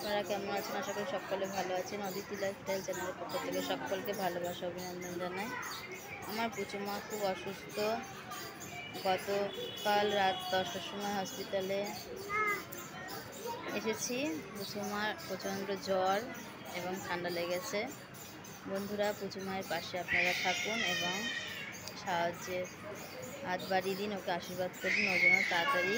আপনারা কেমন আছেন? আশা করি সকলে ভালো আছেন। অদিতি লাইফস্টাইল চ্যানেলের পক্ষ থেকে সকলকে ভালোবাসা অভিনন্দন জানাই। আমার পুচুমা খুব অসুস্থ। গতকাল রাত 10টার সময় হসপিটালে এসেছি। পুচুমার প্রচণ্ড জ্বর এবং ঠান্ডা লেগেছে। বন্ধুরা, পুচুমায়ের পাশে আপনারা থাকুন এবং সাহায্যের হাত বাড়িয়ে দিন, ওকে আশীর্বাদ করুন, ও যেন তাড়াতাড়ি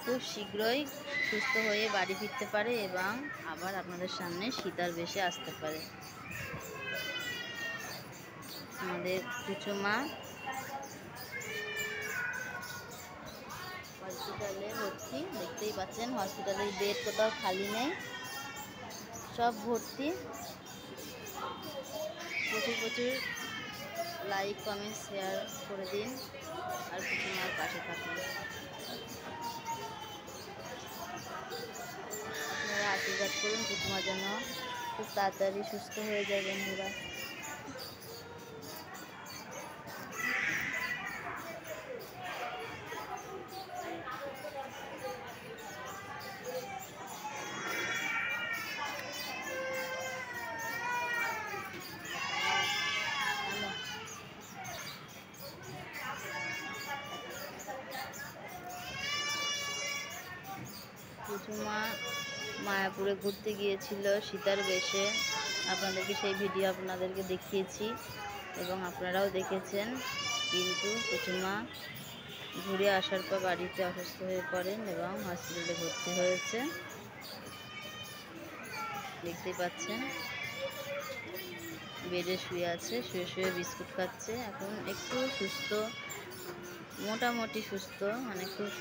খুব শীঘ্রই সুস্থ হয়ে বাড়ি ফিরতে পারে এবং আবার আপনাদের সামনে শীতার বেশে আসতে পারে। আমাদের পুচুমা হসপিটালে ভর্তি, দেখতেই পাচ্ছেন হসপিটালের বেড কোথাও খালি নেই, সব ভর্তি। প্রচুর লাইক, কমেন্ট, শেয়ার করে দিন আর পুচুমার পাশে থাকুন। আপনারা আশীর্বাদ করুন পুচুমার জন্য খুব তাড়াতাড়ি সুস্থ হয়ে যায়। বন্ধুরা, পুচুমা মায়াপুরে ঘুরতে গিয়েছিল শীতার বেশে। আপনাদেরকে সেই ভিডিও আপনাদেরকে দেখিয়েছি এবং আপনারাও দেখেছেন। কিন্তু পুচুমা ঘুরে আসার পর বাড়িতে অসুস্থ হয়ে পড়েন এবং হসপিটালে ভর্তি হয়েছে। দেখতেই পাচ্ছেন বেডে শুয়ে আছে, শুয়ে বিস্কুট খাচ্ছে। এখন একটু সুস্থ, মোটামুটি সুস্থ, মানে খুব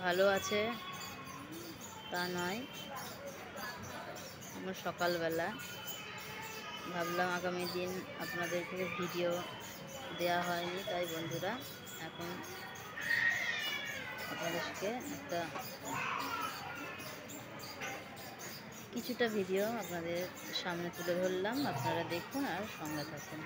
ভালো আছে তা নয়। আমরা সকালবেলা ভাবলাম আগামী দিন আপনাদেরকে ভিডিও দেওয়া হয়নি, তাই বন্ধুরা এখন আপনাদেরকে কিছুটা ভিডিও আপনাদের সামনে তুলে ধরলাম। আপনারা দেখুন আর সঙ্গে থাকুন।